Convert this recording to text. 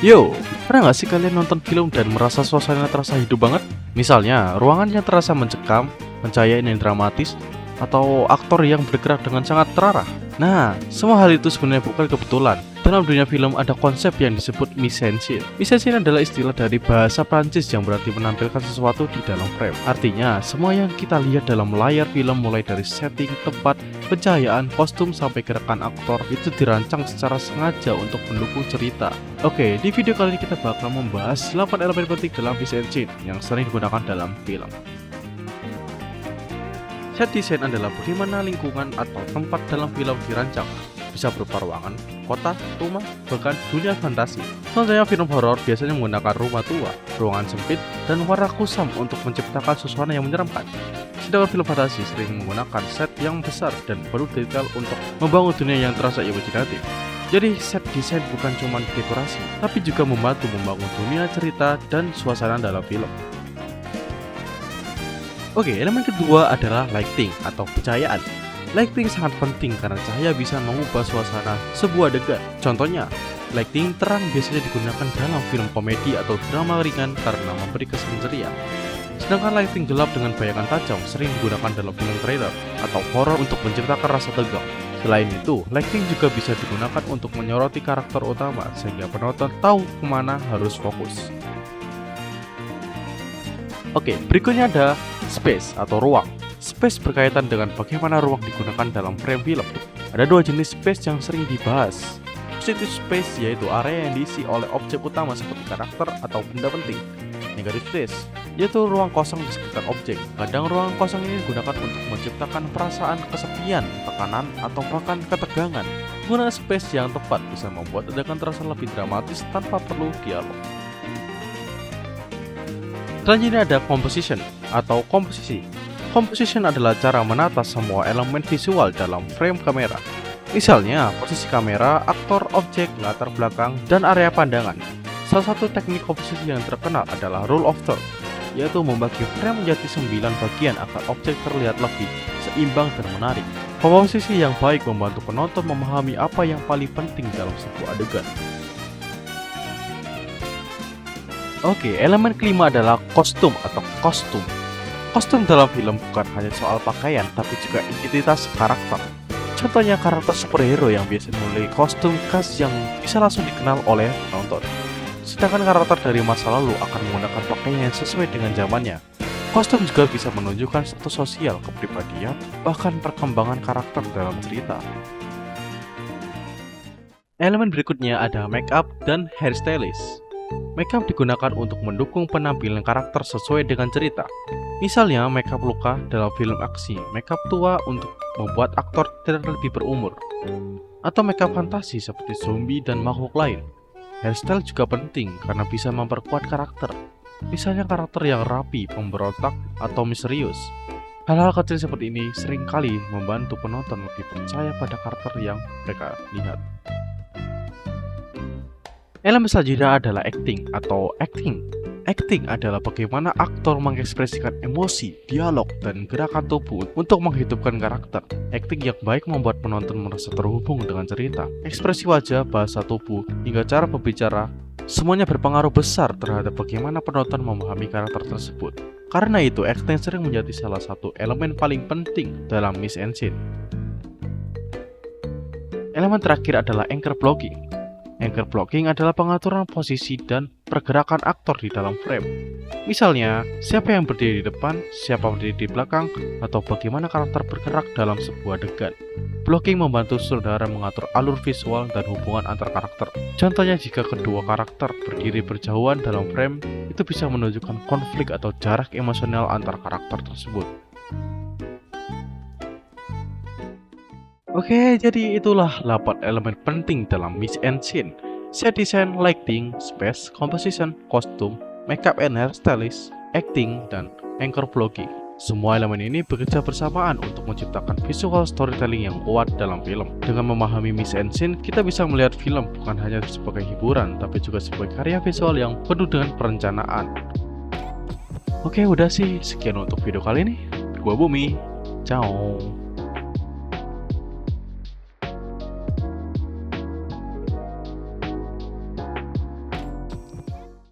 Yo, pernah nggak sih kalian nonton film dan merasa suasana terasa hidup banget? Misalnya, ruangan yang terasa mencekam, pencahayaan yang dramatis, atau aktor yang bergerak dengan sangat terarah. Nah, semua hal itu sebenarnya bukan kebetulan. Dalam dunia film ada konsep yang disebut mise-en-scene. Mise-en-scene adalah istilah dari bahasa Prancis yang berarti menampilkan sesuatu di dalam frame. Artinya, semua yang kita lihat dalam layar film mulai dari setting, tempat, pencahayaan, kostum, sampai gerakan aktor itu dirancang secara sengaja untuk mendukung cerita. Oke, di video kali ini kita bakal membahas 8 elemen penting dalam mise-en-scene yang sering digunakan dalam film. Set design adalah bagaimana lingkungan atau tempat dalam film dirancang. Bisa berupa ruangan, kota, rumah, bahkan dunia fantasi. Contohnya film horor biasanya menggunakan rumah tua, ruangan sempit, dan warna kusam untuk menciptakan suasana yang menyeramkan. Sedangkan film fantasi sering menggunakan set yang besar dan penuh detail untuk membangun dunia yang terasa imajinatif. Jadi set design bukan cuma dekorasi, tapi juga membantu membangun dunia cerita dan suasana dalam film. Oke, elemen kedua adalah lighting atau pencahayaan. Lighting sangat penting karena cahaya bisa mengubah suasana sebuah adegan. Contohnya, lighting terang biasanya digunakan dalam film komedi atau drama ringan karena memberi kesan ceria. Sedangkan lighting gelap dengan bayangan tajam sering digunakan dalam film thriller atau horor untuk menciptakan rasa tegang. Selain itu, lighting juga bisa digunakan untuk menyoroti karakter utama sehingga penonton tahu kemana harus fokus. Oke, berikutnya ada space atau ruang. Space berkaitan dengan bagaimana ruang digunakan dalam frame film. Ada dua jenis space yang sering dibahas. Positive space yaitu area yang diisi oleh objek utama seperti karakter atau benda penting. Negative space yaitu ruang kosong di sekitar objek. Kadang ruang kosong ini digunakan untuk menciptakan perasaan kesepian, tekanan, atau bahkan ketegangan. Penggunaan space yang tepat bisa membuat adegan terasa lebih dramatis tanpa perlu dialog. Selanjutnya ada composition atau komposisi. Composition adalah cara menata semua elemen visual dalam frame kamera. Misalnya, posisi kamera, aktor, objek, latar belakang, dan area pandangan. Salah satu teknik komposisi yang terkenal adalah rule of third, yaitu membagi frame menjadi 9 bagian agar objek terlihat lebih seimbang dan menarik. Komposisi yang baik membantu penonton memahami apa yang paling penting dalam sebuah adegan. Oke, elemen kelima adalah kostum atau kostum. Kostum dalam film bukan hanya soal pakaian, tapi juga identitas karakter. Contohnya karakter superhero yang biasanya memiliki kostum khas yang bisa langsung dikenal oleh penonton. Sedangkan karakter dari masa lalu akan menggunakan pakaian yang sesuai dengan zamannya. Kostum juga bisa menunjukkan status sosial, kepribadian, bahkan perkembangan karakter dalam cerita. Elemen berikutnya ada makeup dan hairstylist. Makeup digunakan untuk mendukung penampilan karakter sesuai dengan cerita. Misalnya, makeup luka dalam film aksi, makeup tua untuk membuat aktor terlihat lebih berumur, atau makeup fantasi seperti zombie dan makhluk lain. Hairstyle juga penting karena bisa memperkuat karakter. Misalnya karakter yang rapi, pemberontak, atau misterius. Hal-hal kecil seperti ini seringkali membantu penonton lebih percaya pada karakter yang mereka lihat. Elemen selanjutnya adalah acting atau acting. Acting adalah bagaimana aktor mengekspresikan emosi, dialog, dan gerakan tubuh untuk menghidupkan karakter. Acting yang baik membuat penonton merasa terhubung dengan cerita. Ekspresi wajah, bahasa tubuh, hingga cara berbicara, semuanya berpengaruh besar terhadap bagaimana penonton memahami karakter tersebut. Karena itu, acting sering menjadi salah satu elemen paling penting dalam mise-en-scene. Elemen terakhir adalah anchor blocking. Anchor blocking adalah pengaturan posisi dan pergerakan aktor di dalam frame. Misalnya, siapa yang berdiri di depan, siapa berdiri di belakang, atau bagaimana karakter bergerak dalam sebuah adegan. Blocking membantu sutradara mengatur alur visual dan hubungan antar karakter. Contohnya, jika kedua karakter berdiri berjauhan dalam frame, itu bisa menunjukkan konflik atau jarak emosional antar karakter tersebut. Oke, jadi itulah 8 elemen penting dalam mise-en-scene. Set design, lighting, space, composition, kostum, makeup and hairstylist, acting, dan anchor blocking. Semua elemen ini bekerja bersamaan untuk menciptakan visual storytelling yang kuat dalam film. Dengan memahami mise-en-scene, kita bisa melihat film bukan hanya sebagai hiburan, tapi juga sebagai karya visual yang penuh dengan perencanaan. Oke, udah sih, sekian untuk video kali ini. Gua Bumi, ciao.